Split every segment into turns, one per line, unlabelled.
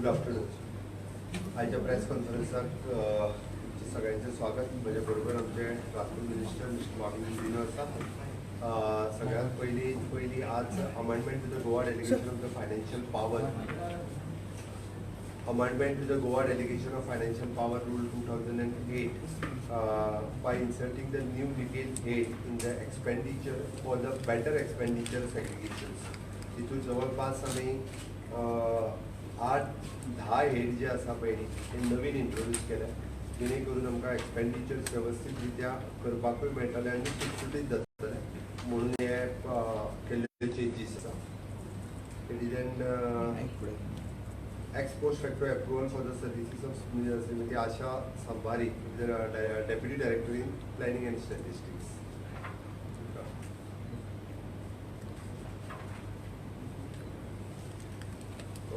Good afternoon. आजच्या press कॉन्फरन्साक सगळ्यांचे स्वागत. म्हजे बरोबर आमचे ट्रान्सपोर्ट मिनिस्टर मिस्टर मागीन दिनो आसा. सगळ्यात पयली आज amendment to the Goa delegation of the financial power. Amendment to the Goa Delegation of Financial Power Rule 2008 by inserting the new detailed head in the expenditure for the better expenditure segregations. तितून जवळपास आम्ही 8-10 head जे आसा पळय ते नवीन introduce केल्या, जेणे करून आमकां एक्सपेंडिचर्स व्यवस्थित रित्या करपाकूय मेळटले आनी सुटसुटीत जातले म्हणून हे केल्ले चेंजीस आसा. Ex post facto approval for the services of Srimati Asha Sambari, the Deputy Director in Planning and Statistics.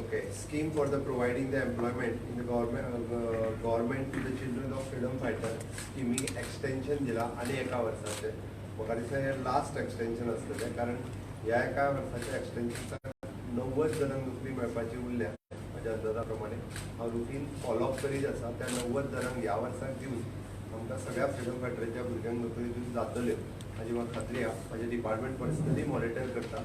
Okay, scheme for the providing the employment in the government to the children of freedom fighter. Scheme extension दिला आणि एका वर्षाचे. म्हाका दिसता हे last extension आसतलें, कारण ह्या एका वर्षाच्या एक्सटेंशनचा 90 जणांक नोकरी मेळपाची उरल्या. माझ्या अंदाजा प्रमाणे हांव रुटीन फॉलोअप करीत आसा. त्या 90 जणांक ह्या वर्साक दिवन आमकां सगळ्या फ्रिडम फायटरांच्या भुरग्यांक नोकरी दिवन जातल्यो हाची म्हाका खात्री आहा. म्हजें डिपार्टमेंट पर्सनली मॉनिटर करता.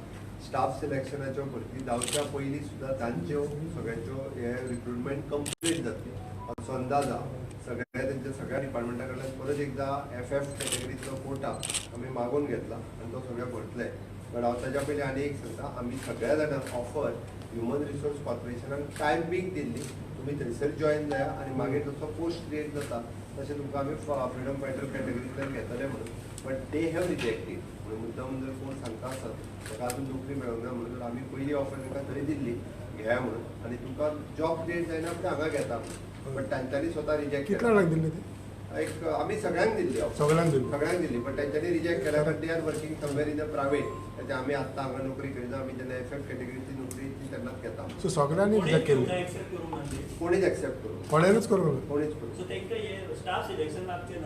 स्टाफ सिलेक्शनाच्यो भरती जावच्या पयलीं सुद्दां तांच्यो सगळ्यांच्यो हे रिक्रुटमेंट कंप्लीट जातली असो अंदाज आहा. तेंच्या सगळ्या डिपार्टमेंटा कडल्यान परत एकदा FF कॅटेगरीचो कोटा आमी मागून घेतला आनी तो सगळे भरतले. बट हांव ताच्या पयलीं आनी एक सांगता, आमी सगळ्या जाणांक ऑफर ह्युमन रिसोर्स कॉर्पोरेशनान टायमींग दिल्ली. तुमी थंयसर जॉईन जाया आनी मागीर जसो पोस्ट क्रिएट जाता तशें तुमकां आमी फ्रिडम फायटर कॅटेगरींतल्यान घेतले म्हणून. But they have rejected. म्हणून मुद्दाम जर कोण सांगता आसत ताका अजून नोकरी मेळूंक ना म्हणून आमी पयली ऑफर ताका थंय दिल्ली घ्या म्हणून, आनी तुमकां जॉब क्रिएट जायना फक्त हांगा घेता म्हणून. बट तांच्यांनी स्वता रिजेक्ट केला. एक आमी सगळ्यांक दिल्ली सगळ्यांक दिल्ली, बट तांच्यांनी रिजेक्ट केल्या. But they are working somewhere in the private. त्याच्या आमी आत्तां हांगा नोकरी करिना. आमी जेन्ना FF कॅटेगरीची नोकरी तेन्नाच घेता.
सो सगळ्यांनी रिजेक्ट केली,
कोणीच एक्सेप्ट करू
कोणेच करू
कोणीच करू
स्टाफ सिलेक्शन लागते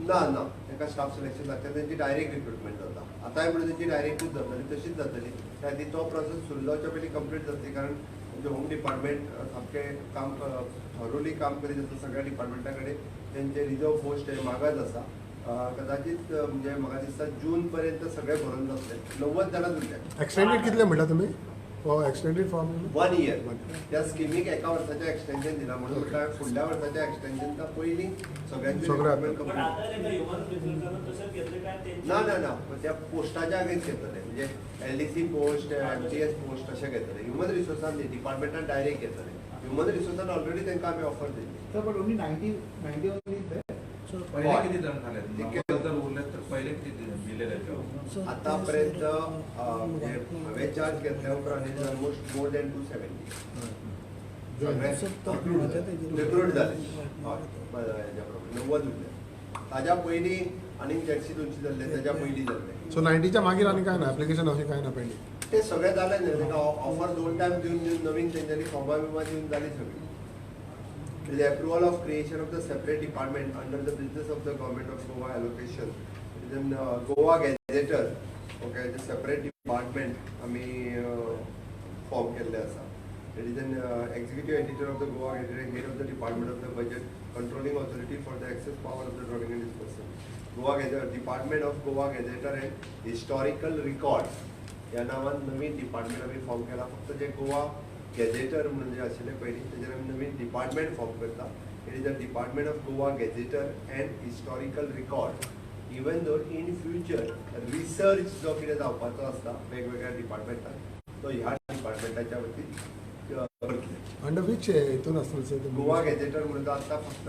ना ना ताका स्टाफ सिलेक्शन लागता. त्यांची डायरेक्ट रिक्रुटमेंट जाता. आतांय म्हणून त्यांची डायरेक्टूच जातली, तशीच जातली. त्या खातीर तो प्रोसेस सुरू जावच्या पयलीं कंप्लीट जातली. कारण म्हणजे होम डिपार्टमेंट सामकें काम थरोली काम करीत आसा. सगळ्या डिपार्टमेंटा कडेन तेंचे रिजर्व पोस्ट हे मागाच आसा. कदाचित म्हणजे म्हाका दिसता जून पर्यंत सगळे भरून जातले. 90 जाणां उरले.
एक्सटेंडेड कितले म्हणटा तुमी? Extended form
1 year. त्या स्किमीक एका वर्साचें एक्सटेंशन दिला म्हणून फुडल्या वर्साच्या एक्सटेंशनचा पयलीं सगळ्यांचे ना ना ना त्या पोस्टाच्या अगेन्स्ट घेतले. म्हणजे LDC पोस्ट, MTS पोस्ट अशें घेतले. ह्युमन रिसोर्सान डिपार्टमेंटान डायरेक्ट घेतले. ह्युमन रिसोर्सान ऑलरेडी तांकां आमी ऑफर दिल्ली. आतापर्यंत हांवें चार्ज घेतल्या उपरांत ऑलमोस्ट मोर दॅन 270 रिक्रूट जाले. हय हेज्या प्रमाणे 90 उरले. ताज्या पयलीं आनीक 150-200 जाल्ले, ताज्या पयलीं जाल्ले.
सो 90च्या मागीर आनी काय ना एप्लिकेशन अशें काय ना पेंडींग?
ते सगळे जाले न्ही. ताका ऑफर 2 टायम दिवन नवीन तेंच्यांनी फॉर्मा बिर्मा दिवन जाली सगळी. The approval of creation of the separate department under the business of the government of Goa allocation. Then Goa Gazetteer, okay, the separate department आमी form केल्ले आसा. It is an executive editor of the Goa Gazetteer, head of the department of the budget, controlling authority for the access power of the drawing and disbursement. Goa Gazetteer, department of Goa Gazetteer and historical records. या नावान नवीन department आमी form केला. फक्त जे Goa gazetteer म्हणून जे आशिल्ले पयलीं तेजेर आमी नवीन डिपार्टमेंट फॉर्म करता. It is the department of Goa gazetteer and historical record. Even though in future research जो कितें जावपाचो आसता वेगवेगळ्या डिपार्टमेंटान तो ह्या डिपार्टमेंटाच्या वतीन करतले.
अंडर वीच हितून आसतले
गोवा गॅजेटर म्हणून तो आतां फक्त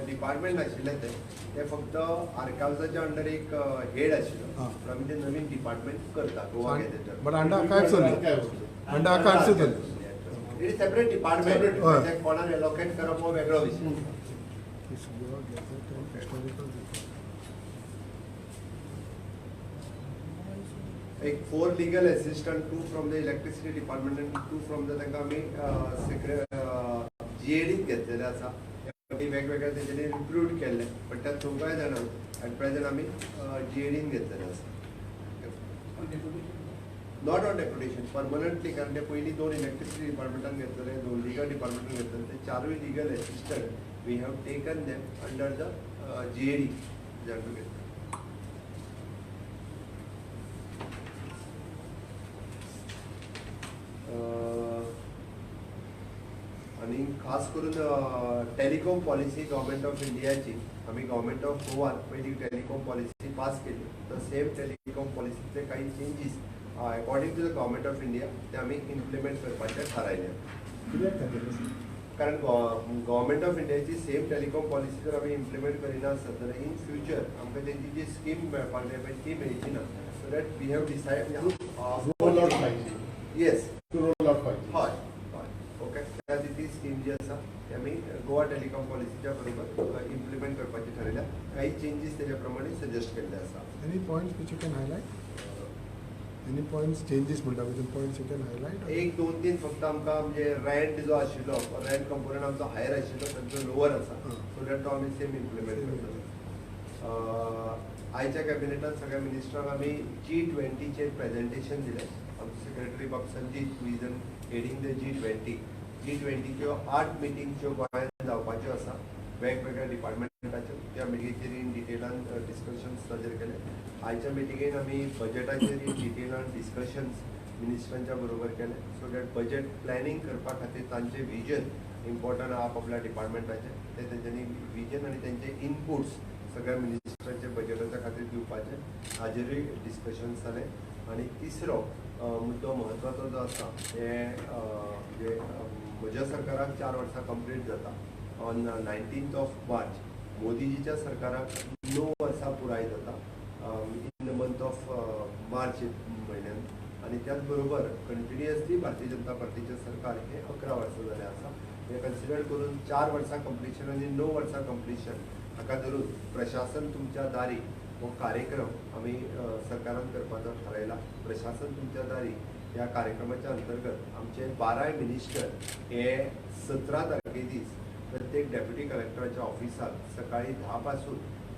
डिपार्टमेंट आशिल्लें ते फक्त आर्कायव्साच्या अंडर एक हेड आशिल्लो. आमी ते नवीन डिपार्टमेंट करता Goa gazetteer.
But under archives under archives
it is separate department. कोणाक एलोकेट करप हो वेगळो विशय. एक 4 legal assistant, 2 from the electricity department and 2 from the तांकां आमी GADीत घेतलेले आसा. वेगवेगळ्या तेंच्यांनी रिक्रूट केल्ले. बट त्या 4 जाणांक एट प्रेझेंट आमी GADीन घेतलेले आसा. नॉट ऑन डेप्युटेशन परमनंटली, कारण ते पयलीं 2 इलेक्ट्रिसिटी डिपार्टमेंटान घेतले, 2 लिगल डिपार्टमेंटान घेतले, ते 4 legal assistant we have taken them under the GAD general घेतले. आणि खास करून टेलिकॉम पॉलिसी गव्हर्नमेंट ऑफ इंडियाची आम्ही गव्हर्नमेंट ऑफ गोवान पहिली टेलिकॉम पॉलिसी पास केली, तर सेम टेलिकॉम पॉलिसीचे काही changes according to the government of India ते आम्ही इम्प्लिमेंट करपाचे थारायले. कारण गव्हर्नमेंट ऑफ इंडियाची सेम टेलिकॉम पॉलिसी जर आम्ही इम्प्लिमेंट करिना आसत जाल्यार इन फ्युचर आमकां तेंची जी स्कीम मेळपाक जाय पळय ती मेळची ना. So that we have decided yes हय ओके. ती स्कीम जी आसा ती आमी गोवा टेलिकॉम पॉलिसीच्या बरोबर इम्प्लिमेंट करपाची थारायल्या. काही चेंजीस तेज्या प्रमाणे सजेस्ट केल्ले आसा.
Any points which you can highlight? Any points changes म्हणटा which points you can highlight?
1-2-3 फक्त आमकां म्हणजे रँट जो आशिल्लो रँट कंपोनंट आमचो हायर आशिल्लो तांचो लोवर आसा. सो दॅट तो आमी सेम इम्प्लिमेंट करतलो. आयच्या कॅबिनेटान सगळ्या मिनिस्टरांक आमी G20चेर प्रेजेंटेशन दिलें. आमचो सेक्रेटरी बाब Sanjit who is heading the G20च्यो 8 मिटिंग्सच्यो गोंयांत जावपाच्यो आसा वेगवेगळ्या डिपार्टमेंटाच्यो. त्या मिटिंगेचेर इन डिटेलान डिस्कशन्स ताजेर केले. आयच्या मिटिंगेन आमी बजेटाचेर इन डिटेलान डिस्कशन्स मिनिस्टरांच्या बरोबर केले. सो दॅट बजेट प्लॅनिंग करपा खातीर तांचे विजन इम्पॉर्टंट आहा आपल्या डिपार्टमेंटाचे, ते तेंच्यांनी विजन आनी तेंचे इनपुट्स सगळ्या मिनिस्टरांचे बजेटाच्या खातीर दिवपाचे हाजेरूय डिस्कशन्स जाले. आनी तिसरो मुद्दो म्हत्वाचो जो आसा ते जे म्हज्या सरकाराक 4 वर्सां कंप्लीट जाता ऑन 19th ऑफ मार्च. मोदीजीच्या सरकाराक 9 वर्सां पुराय जाता in the month of March म्हयन्यात. आणि त्याच बरोबर कंटिन्युअसली भारतीय जनता पार्टीचे सरकार हे 11 वर्सां जाले आसा. हे कन्सिडर करून 4 वर्सां कंप्लिशन आनी 9 वर्सां कंप्लिशन हाका धरून प्रशासन तुमच्या दारी हो कार्यक्रम आमी सरकारान करपाचो थारायला. प्रशासन तुमच्या दारी ह्या कार्यक्रमाच्या अंतर्गत आमचे 12 मिनिस्टर हे 17 तारखे दीस प्रत्येक डेप्युटी कलेक्टराच्या ऑफिसात सकाळी 10 पासून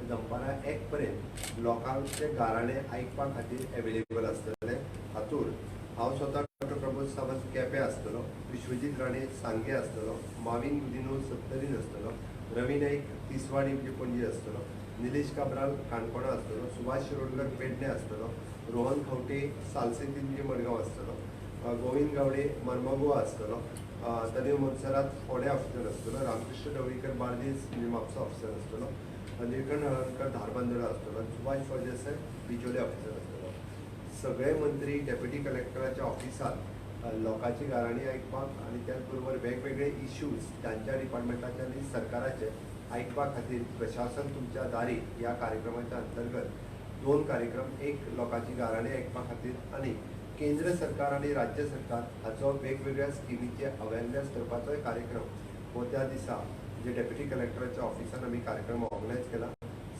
दनपारां 1 पर्यंत लोकांचे गाराणे आयकपा खातीर अवेलेबल आसतले. हातूंत हांव स्वता डॉक्टर प्रमोद सावंत केपें आसतलो, विश्वजीत राणे सांगे आसतलो, माविन गुदिनो सत्तरीन आसतलो, रवी नाईक तिसवाडी म्हणजे पणजी आसतलो, निलेश काब्राल काणकोणा आसतलो, सुभाष शिरोडकर पेडणे आसतलो, रोहन खंवटे सालसेती म्हणजे मडगांव आसतलो, गोविंद गावडे मर्मागोवा आसतलो, तनेव मोनसरात फोडे ऑफिसर आसतलो, रामकृष्ण ढवळीकर बार्देस म्हणजे म्हापसा ऑफिसर आसतलो, निळकंठ हळदकर धारबांदोडा आसतलो, सुभाष फळदेसाय बिचोले ऑफिसर आसतलो. सगळे मंत्री डेप्युटी कलेक्टराच्या ऑफिसात लोकांची गाराणी आयकपाक आनी त्याच बरोबर वेगवेगळे इश्यूज तांच्या डिपार्टमेंटाचे आनी सरकाराचे आयकपा खातीर प्रशासन तुमच्या दारी ह्या कार्यक्रमाच्या अंतर्गत 2 कार्यक्रम, एक लोकांची गाराणी आयकपा खातीर आनी केंद्र सरकार आनी राज्य सरकार हाचो वेगवेगळ्या स्किमीचे अवेरनेस करपाचोय कार्यक्रम हो त्या दिसा जे डेप्युटी कलेक्टराच्या ऑफिसान आमी कार्यक्रम ऑर्गनायज केला.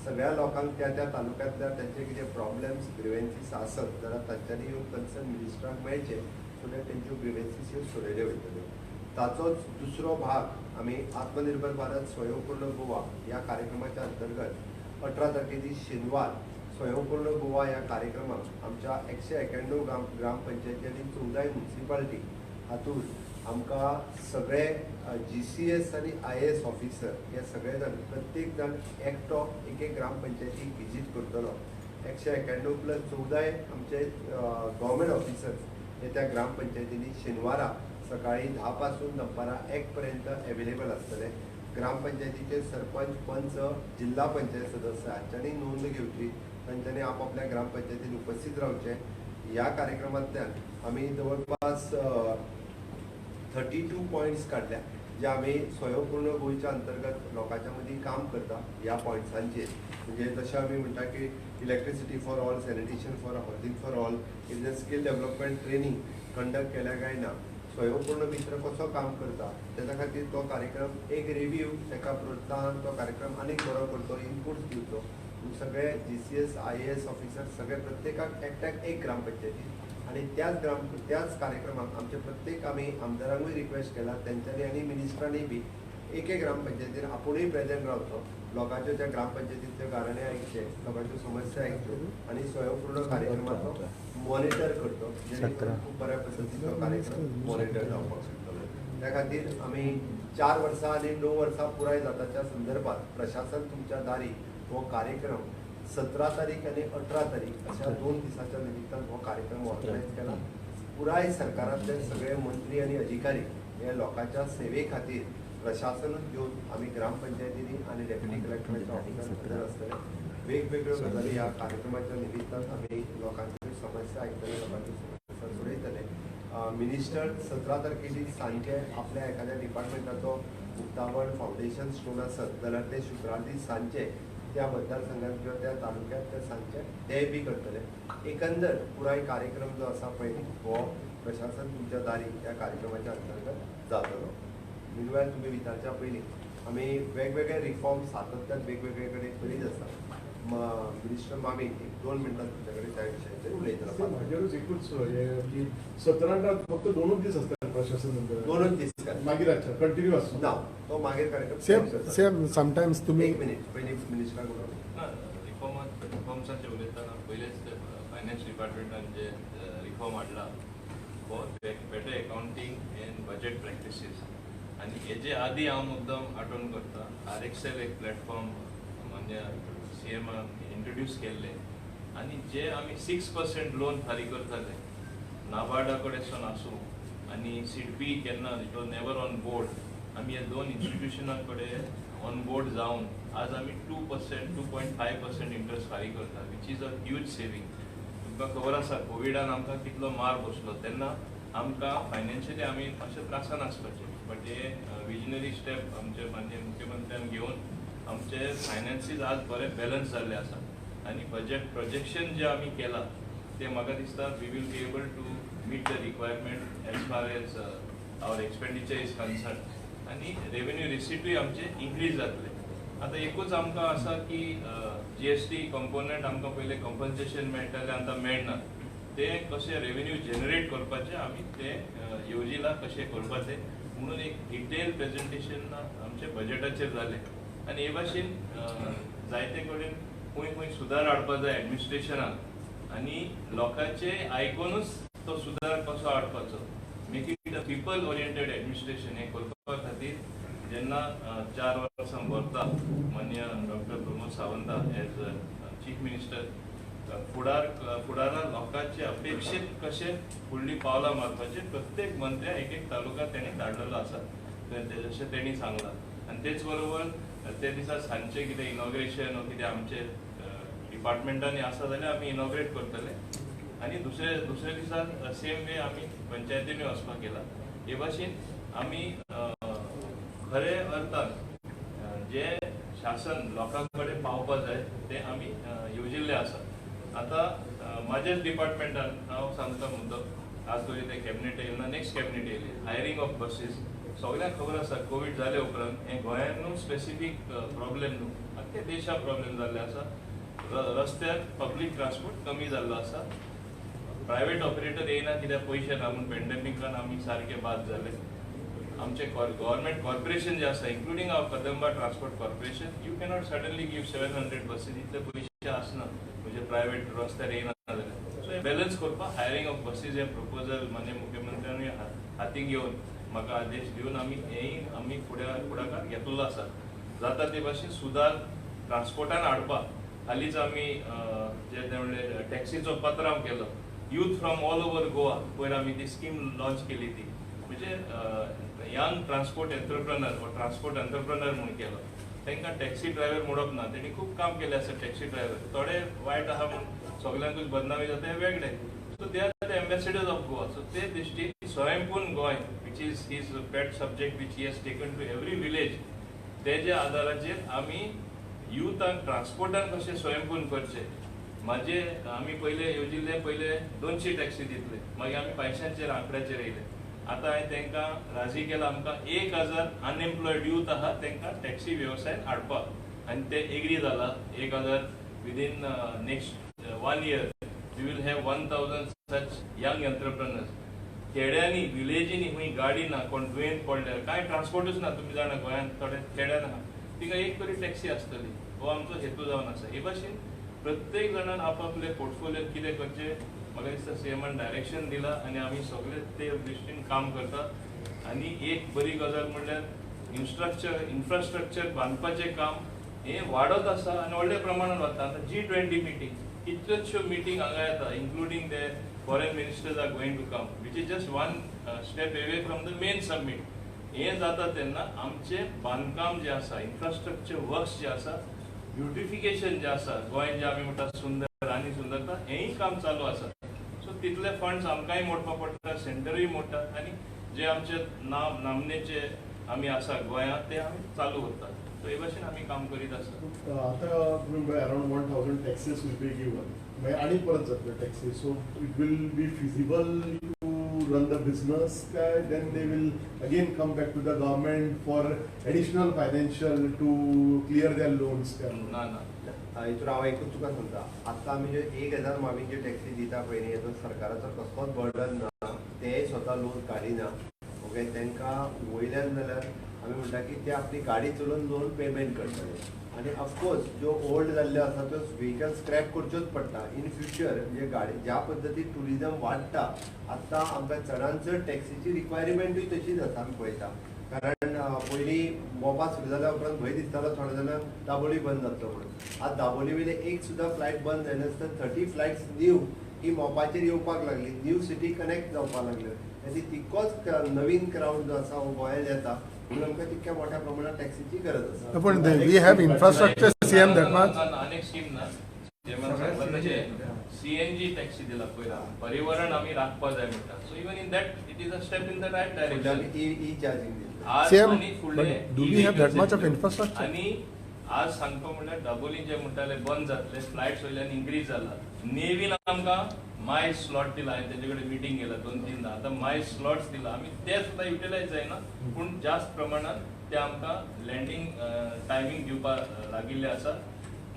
सगळ्या लोकांक त्या तालुक्यांतल्या त्यांचे कितें प्रॉब्लेम्स ग्रिवेन्सीस आसत जाल्यार तांच्यांनी येवन कन्सर्न मिनिस्टरांक मेळचे सो दॅट तेंच्यो ग्रिवेन्सीस ह्यो सोडयल्यो वयतल्यो. ताचोच दुसरो भाग आमी आत्मनिर्भर भारत स्वयंपूर्ण गोवा ह्या कार्यक्रमाच्या अंतर्गत 18 तारखे दीस शेनवार स्वयंपूर्ण गोवा ह्या कार्यक्रमाक आमच्या 191 ग्रामपंचायती आनी 14 म्युनिसिपालिटी हातूंत आमकां सगळे GCS आनी IAS ऑफिसर हे सगळे जाण प्रत्येक जाण एकटो एक ग्रामपंचायतीक विजीट करतलो. 191 + 14 आमचे गव्हर्मेंट ऑफिसर हे त्या ग्रामपंचायतींनी शेनवारा सकाळी 10 पासून दनपारां 1 पर्यंत अवेलेबल आसतले. ग्रामपंचायतीचे सरपंच, पंच, जिल्हा पंचायत सदस्य हांच्यांनी नोंद घेवची, तांच्यांनी आपापल्या ग्रामपंचायतीन उपस्थित रावचे. ह्या कार्यक्रमांतल्यान आमी जवळपास 32 पॉयंट्स काढल्या जे आमी स्वयंपूर्ण गोंयच्या अंतर्गत लोकांच्या मदीं काम करता ह्या पॉयंट्सांचेर. म्हणजे जशें आमी म्हणटा की electricity for all, sanitation for housing for all, is skill development training conduct केल्या काय ना, स्वयंपूर्ण मित्र कसो काम करता त्याच्या खातीर तो कार्यक्रम एक रिव्ह्यू, ताका प्रोत्साहन, तो कार्यक्रम आनीक बरो करतो, इनपुट्स दिवचो. सगळे GCS IAS ऑफिसर सगळे प्रत्येकाक एकट्याक एक ग्रामपंचायती आणि त्याच कार्यक्रमाक आमचे प्रत्येक आमी आमदारांकूय रिक्वेस्ट केला, तेंच्यांनी आनी मिनिस्टरांनी बी एक ग्रामपंचायतीन आपुणूय प्रेझेंट रावचो, लोकांच्यो त्या ग्रामपंचायतींतल्यो गाराणे आयकचे, लोकांच्यो समस्या आयकच्यो आणि स्वयंपूर्ण कार्यक्रमाचो मॉनिटर करतो, जेणे करून खूप बऱ्या पद्दतीचो कार्यक्रम मॉनिटर जावपाक शकतलो. त्या खातीर आमी 4 वर्सां आनी 9 वर्सां पुराय जाताच्या संदर्भात प्रशासन तुमच्या दारी हो कार्यक्रम 17 तारीख आणि 18 तारीख अशा 2 दिसाच्या निमित्तान हो कार्यक्रम ऑर्गनायज केला. पुराय सरकारांतले सगळे मंत्री आणि अधिकारी हे लोकांच्या सेवे खातीर प्रशासनच घेऊन आम्ही ग्रामपंचायतींनी आणि डेप्युटी कलेक्टरांच्या ऑफिसात हजर असतले. वेगवेगळ्यो गजाली ह्या कार्यक्रमाच्या निमित्तान आम्ही लोकांच्यो समस्या आयकतले, लोकांच्यो समस्या सोडयतले. मिनिस्टर 17 तारखेची सांजे आपल्या एखाद्या डिपार्टमेंटाचो उक्तावण फावंडेशन स्टोन आसत जाल्यार ते शुक्रार सांजे त्या मतदारसंघात किंवा त्या तालुक्यात ते सांचे ते बी करतले. एकंदर पुराय कार्यक्रम जो आसा पळय हो प्रशासन तुमच्या दारी या कार्यक्रमाच्या अंतर्गत जातलो. मिनवायल तुम्ही विचारच्या पयलीं आमी वेगवेगळे रिफॉर्म सातत्यान वेगवेगळे कडेन करीत आसा. मिनिस्टर मामी 1-2 मिनटां तुमच्या कडेन त्या विशयाचेर उलयतलो.
म्हाजेरूच एकूच हे की 17 फक्त 2 दीस असतात प्रशासन
2 दीस
मागीर कंटिन्यू असतो
ना तो मागीर कार्यक्रम
सेम समटायम्स तुम्ही
1 मिनिट पयलीं मिनिस्टराक उलोवं.
रिफॉर्म्सांचे उलयतना पयलेच फायनान्स डिपार्टमेंटान जे रिफॉर्म हाडला for better accounting and budget practices आणि हेजे आदी हांव मुद्दम आठवण करता. आरएक्सेल एक प्लॅटफॉर्म म्हणजे सीएमान इंट्रोड्यूस केल्ले आणि जे आमी 6% लोन फारीक करताले नाबार्डा कडेन आसूं आणि सिडबी केन्ना it was never on board. आमी ह्या 2 इन्स्टिट्यूशनां कडेन ऑन बोर्ड जावन आज आमी 2.5% इंट्रस्ट फारीक करता, which is a huge saving. तुमकां खबर आसा कोविडान आमकां कितलो मार बसलो तेन्ना आमकां फायनान्शियली आमी मातशे त्रासान आसपाचे, बट हे विजनरी स्टेप आमचे माननीय मुख्यमंत्र्यान घेवन आमचे फायनान्सीस आज बरे बॅलन्स जाल्ले आसा आणि बजेट प्रोजेक्शन जे आमी केला ते म्हाका दिसता we will be able to meet the requirement as far as our expenditure is concern आणि रेवेन्यू रिसिटूय आमचे इन्क्रीज जातले. आता एकूच आमकां आसा की जीएसटी कंपोनंट आमकां पयले कंपन्सेशन मेळटाले आतां मेळना. ते कशें रेवेन्यू जनरेट करपाचे आमी ते येवजिला कशें करपाचे म्हणून एक डिटेल प्रेजेंटेशन आमचे बजेटाचेर जाले आणि हे भाशेन जायते कडेन खंय सुदार हाडपाक जाय एडमिनिस्ट्रेशनाक आणि लोकांचे आयकूनच तो सुदार कसो हाडपाचो. Make it a people oriented administration हे करपा खातीर जेन्ना 4 वर्सां भरता माननीय doctor Pramod Sawant as chief minister फुडारान लोकांचे अपेक्षेत कशे फुडली पावलां मारपाचे प्रत्येक मंत्र्या एक तालुका तेणी धाडलेलो आसा जशें तेणी सांगलां. आणि तेच बरोबर ते दिसा सांजचे कितें इनॉग्रेशन कितें आमचे डिपार्टमेंटांनी आसा जाल्यार आमी इनॉग्रेट करतले आणि दुसरे दिसा सेम वे आमी पंचायतींनी वचपाक केला. हे भाशेन आमी खरे अर्थान जे शासन लोकां कडेन पावपाक जाय ते आमी येवजिल्ले आसा. आता माझ्याच डिपार्टमेंटान हांव सांगता मुद्दो आज तरी ते कॅबिनेट येयला, नेक्स्ट कॅबिनेट येयली हायरिंग ऑफ बसीस. सगळ्यांक खबर आसा कोविड जाले उपरांत हे गोंयान न्हू स्पेसिफीक प्रॉब्लेम न्हू, आख्ख्या देशाक प्रॉब्लेम जाल्ले आसा. रस्त्यार पब्लीक ट्रान्सपोर्ट कमी जाल्लो आसा. प्रायवेट ऑपरेटर येयना कित्याक पयशे ना म्हणून पॅन्डेमिकान आमी सारके बाद जाले. आमचे गव्हर्मेंट कॉर्पोरेशन जे आसा including our Kadamba transport corporation you cannot suddenly give 700 buses. इतले पयशे आसना म्हणजे प्रायवेट रस्त्यार येयना जाल्यार. सो हे बॅलन्स करपाक हायरिंग ऑफ बसीस हे प्रपोजल माननीय मुख्यमंत्र्यांनी हाती घेवन म्हाका आदेश दिवन आमी फुडाकार घेतलेलो आसा. जाता ते भाशेन सुदार ट्रान्सपोर्टान हाडपाक हालींच आमी जे म्हणले टॅक्सीचो पत्राव केलो. Youth from all over Goa पयर आमी ती स्कीम लॉन्च केली ती म्हणजे यंग ट्रान्सपोर्ट एंटरप्रेनर वा ट्रान्सपोर्ट एंटरप्रेनर म्हणून केलो. तांकां टॅक्सी ड्रायव्हर म्हणप ना, तेणी खूप काम केलें आसा टॅक्सी ड्रायव्हर. थोडे वायट आहा म्हणून सगळ्यांकूच बदनामी जाता हे वेगळे. So they are the ambassadors of Goa. So ते दृश्टीन Swayampurna Goem which is his pet subject which he has taken to every village तेजे आदाराचेर आमी युथांक ट्रान्सपोर्टान कशें स्वयंपूर्ण करचे. माझे आमी पयले येवजिल्ले पयले 200 टॅक्सी दितले, मागीर आमी 500 आंकड्याचेर येयले. आता हांवें तांकां राजी केला आमकां 1000 अनएम्प्लॉयड यूथ आहा तांकां टॅक्सी वेवसायान हाडपाक आनी ते एग्री जाला. 1000 within next 1 year we will have 1000 such young entrepreneurs. खेड्यांनी विलेजींनी हुई गाडी ना कोण दुयेंत पडले काय ट्रान्सपोर्टूच ना तुम्ही जाणा गोंयांत थोडे खेड्यान आहा तिका एक तरी टॅक्सी आसतली हो आमचो हेतू जावन आसा हे भाशेन प्रत्येक जाणान आपापले पोर्टफोलियो कितें करचे म्हाका दिसता सीएमान डायरेक्शन दिला आनी आमी सगळे ते दृश्टीन काम करतात आनी एक बरी गजाल म्हणल्यार इन्फ्रास्ट्रक्चर बांदपाचें काम हे वाडत आसा आनी व्हडल्या प्रमाणात वता आतां G20 मिटींग कितल्योश्यो मिटींग हांगा येता including the foreign ministers are going to come which is just one step away from the main summit हे जाता तेन्ना आमचे बांदकाम जे आसा इन्फ्रास्ट्रक्चर वर्क्स जे आसा ब्युटिफिकेशन जे आसा गोंय जे आमी म्हणटा सुंदर आनी सुंदरता हेंय काम चालू आसा सो तितले फंड्स आमकांय मोडपा पडटा सेंटरूय मोडटा आनी जे आमचे नामनेचे आमी आसा गोंयांत ते आमी चालू करतात सो हे भाशेन आमी काम करीत आसा
आता तुम्ही around 1000 taxes will be given मागीर आणि परत जातले taxes so it will be feasible to run the business काय then they will again come back to the government for additional financial to clear their loans
ना ना
हितून हांव एकूच तुका सांगता आतां आमी जे 1000 मामी जे टॅक्सी दिता पळय न्ही हेतून सरकाराचो कसलोच बर्डन ना तेय स्वता लोन काडिना ओके तांकां वयल्यान जाल्यार आमी म्हणटा की ते आपली गाडी चलोवन लोन पेमेंट करतले आनी ऑफकोर्स ज्यो ओल्ड जाल्ल्यो आसा त्यो व्हेकल स्क्रॅप करच्योच पडटा इन फ्युचर म्हणजे गाडी ज्या पद्दतीन टुरिजम वाडटा आतां आमकां चडांत चड टॅक्सीची रिक्वायरमेंटूय तशीच आसा आमी पळयता कारण पयलीं मोपा सुरू जाल्या उपरांत भंय दिसतालो थोड्या जाणांक दाबोळी बंद जातलो म्हणून आज दाबोळी वयले एक सुद्दां फ्लायट बंद जायनासतना 30 फ्लायट्स न्यू ही मोपाचेर येवपाक लागली न्यू सिटी कनेक्ट जावपाक लागल्यो आनी तितकोच नवीन क्रावड जो आसा हो गोंयांत येता म्हणून आमकां तितक्या मोठ्या प्रमाणात टॅक्सीची गरज आसा
पण we have infrastructure CM that much
अनेक स्कीम ना जे सीएनजी टॅक्सी दिला पयला पर्यावरण आमी राखपा जाय म्हणटा so even in that it is a step in the right direction
e charging
आज
CM,
आनी फुडले
but do we have that much of infrastructure?
आनी आज सांगपा म्हणल्यार दाबोली जे म्हणटाले बंद जातले फ्लायट्स वयल्यान इन्क्रीज जाला नेवीन आमकां माय स्लॉट दिला हांवें तेजे कडेन मिटींग केला 2-3 आतां माय स्लॉट्स दिला आमी ते सुद्दां युटिलायज जायना पूण जास्त प्रमाणात ते आमकां लँडींग टायमींग दिवपाक लागिल्ले आसा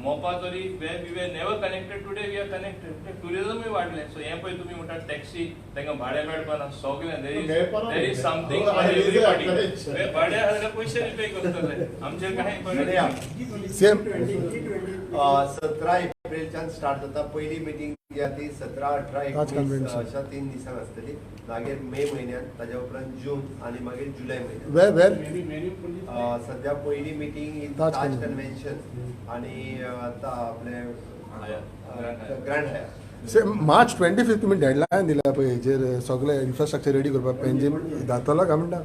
मोपा तरी where we were never connected today we are connected टुरिजमूय वाडले सो हे पळय तुमी म्हणटा टॅक्सी तांकां भाडें मेळपाना सगळें there is something for everybody भाड्या हाडल्या पयशे पे करतले आमचेर कांय पडना
सीएम
17 एप्रिलच्यान स्टार्ट जाता पयली मिटींग जी आसा ती 17-18
ताज
19
कन्व्हेन्शन.
अशा 3 दिसांक आसतली मागीर मे म्हयन्यात ताज्या उपरांत जून आनी मागीर जुलय म्हयन्यात
वेर
सध्या पयली मिटींग ही
ताज
ताज
कन्व्हेन्शन.
कन्व्हेन्शन आनी आतां आपले ग्रँड हायत
से मार्च 25 तुमी डेडलायन दिला पळय हेजेर सगळे इन्फ्रास्ट्रक्चर रेडी करपाक पेंजीन जातलो काय म्हणटा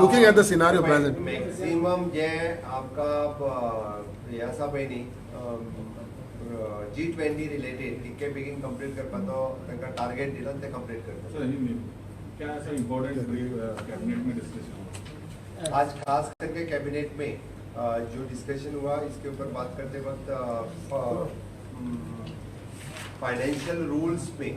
looking at the scenario present
maximum जे आमकां हे आसा पळय न्ही G20 रिलेटेड तितके बेगीन कंप्लीट करपाचो तांकां टार्गेट दिला ते कंप्लीट करता
क्या ऐसा इम्पोर्टेंट कैबिनेट में डिस्कशन हुआ?
आज खास करके कैबिनेट में जो डिस्कशन हुआ इसके ऊपर बात करते वक्त फाइनेंशियल रूल्स पे